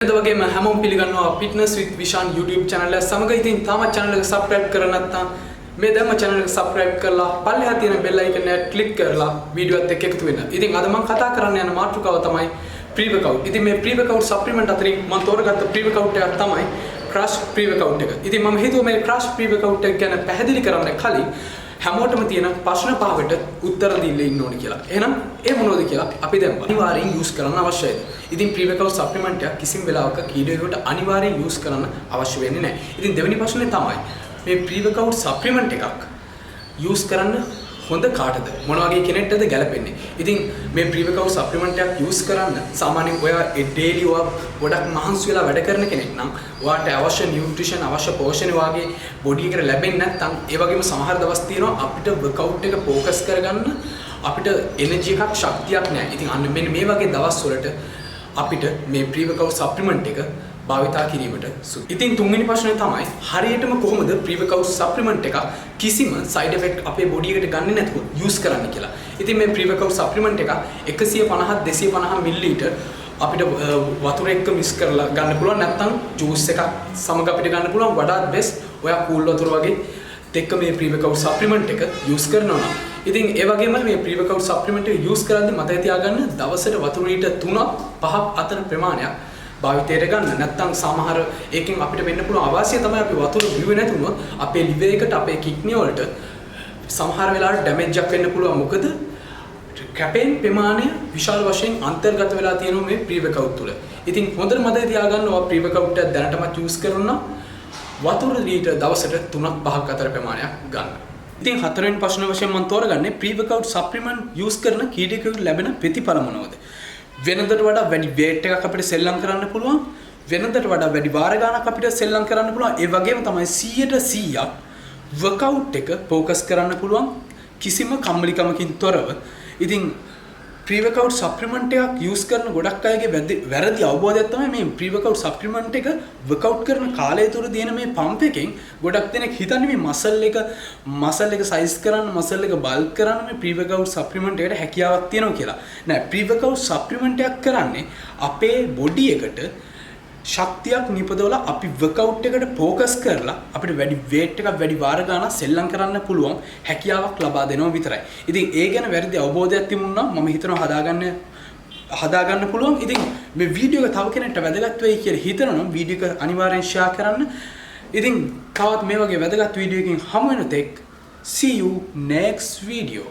වගේම හැමෝම පිළිගන්නවා fitness with Vishan YouTube channel එක සමග ඉතින් තාමත් channel එක subscribe කරලා නැත්නම් මේ දැම්ම channel එක subscribe කරලා පල්ලෙහා තියෙන bell icon එක click කරලා වීඩියෝත් එක්ක එකතු වෙන්න. ඉතින් අද මම කතා කරන්න යන මාතෘකාව තමයි pre-workout. ඉතින් මේ pre-workout supplement අතරින් මම තෝරගත්ත pre-workout එකක් තමයි crush pre-workout එක. ඉතින් මම හිතුවා මේ crush pre-workout එක ගැන පැහැදිලි කරන්න කලින් හැමෝටම තියෙන ප්‍රශ්න පහකට උත්තර දෙන්න ඉන්න ඕනේ කියලා. එහෙනම් ඒ මොනවද කියලා අපි දැන් අනිවාර්යෙන් යූස් කරන්න අවශ්‍යයි. ඉතින් pre-workout supplement එක කිසිම වෙලාවක කීඩෝයකට අනිවාර්යෙන් යූස් කරන්න අවශ්‍ය වෙන්නේ නැහැ. ඉතින් දෙවෙනි ප්‍රශ්නේ තමයි මේ pre-workout supplement එකක් යූස් කරන්න හොඳ කාටද? මොන වගේ කෙනෙක්ටද ගැලපෙන්නේ? ඉතින් මේ pre-workout supplement එකක් යූස් කරන්න සාමාන්‍යයෙන් ඔයා daily ගොඩක් මහන්සි වෙලා වැඩ කරන කෙනෙක් නම් ඔයාට අවශ්‍ය නියුට්‍රිෂන් අවශ්‍ය පෝෂණ වාගේ බොඩි එකට ලැබෙන්නේ නැත්නම් ඒ වගේම සමහර දවස් තියෙනවා අපිට workout එක ફોකස් කරගන්න අපිට එනර්ජි එකක් ශක්තියක් නැහැ. ඉතින් අන්න මෙන්න මේ වගේ දවස් වලට අපිට මේ pre-workout supplement එක භාවිතා කිරීමට සුදුසු. ඉතින් තුන්වෙනි ප්‍රශ්නේ තමයි හරියටම කොහොමද pre-workout supplement එක කිසිම side effect අපේ බොඩි එකට ගන්නේ නැතුව යූස් කරන්න කියලා. ඉතින් මේ pre-workout supplement එක 150 250 ml අපිට වතුර එක්ක මික්ස් කරලා ගන්න පුළුවන් නැත්නම් ජූස් එකක් සමග අපිට ගන්න පුළුවන්. වඩාත් බෙස්ට් ඔයා කූල් වතුර වගේ එක්ක මේ pre-workout supplement එක යූස් කරනවා නම්. ඉතින් ඒ වගේම මේ pre-workout supplement එක යූස් කරද්දී මතක තියාගන්න දවසට වතුර ලීටර් 3-5 අතර ප්‍රමාණයක් භාවිතයට ගන්න. නැත්නම් සමහර ඒකෙන් අපිට වෙන්න පුළුවන් අවාසිය තමයි අපි වතුර බිව්වේ නැතුනොත් අපේ liver එකට අපේ kidney වලට සමහර වෙලාවට damage එකක් වෙන්න පුළුවන්. මොකද කැපෙන් ප්‍රමාණය විශාල වශයෙන් අන්තර්ගත වෙලා තියෙනවා මේ pre-workout තුල. ඉතින් හොඳට මතක තියාගන්න ඔය pre-workout එක දැනටමත් යූස් කරනවා වතුර ලීටර් දවසට 3-5ක් අතර ප්‍රමාණයක් ගන්න. ඉතින් හතරවෙනි ප්‍රශ්න වශයෙන් මම තෝරගන්නේ pre-workout supplement යූස් කරන කීඩිකෙකුට ලැබෙන ප්‍රතිඵල මොනවද? වෙනදට වඩා වැඩි weight එකක් අපිට සෙල්ලම් කරන්න පුළුවන්. වෙනදට වඩා වැඩි වාර ගණනක් අපිට සෙල්ලම් කරන්න පුළුවන්. ඒ වගේම තමයි 100% workout එක ફોකස් කරන්න පුළුවන් කිසිම කම්මැලිකමකින් තොරව. ඉතින් pre-workout supplement එකක් යූස් කරන ගොඩක් අයගේ වැරදි අවබෝධයක් තමයි මේ pre-workout supplement එක workout කරන කාලය තුර දින මේ pump එකෙන් ගොඩක් දෙනෙක් හිතන්නේ මේ muscle එක size කරන්න muscle එක bulk කරන්න මේ pre-workout supplement එකට හැකියාවක් තියෙනවා කියලා. නෑ, pre-workout supplement එකක් කරන්නේ අපේ body එකට ශක්තියක් නිපදවලා අපි workout එකට ફોකස් කරලා අපිට වැඩි weight එකක් වැඩි වාර ගණනක් සෙල්ලම් කරන්න පුළුවන් හැකියාවක් ලබා දෙනවා විතරයි. ඉතින් ඒ ගැන වැරදි අවබෝධයක් තිබුණා මම හිතනවා හදාගන්න පුළුවන්. ඉතින් මේ වීඩියෝ එක තව කෙනෙක්ට වැදගත් වෙයි කියලා හිතනවා නම් වීඩියෝ එක අනිවාර්යෙන් share කරන්න. ඉතින් තවත් මේ වගේ වැදගත් වීඩියෝ එකකින් හමු වෙන තෙක් see you next video.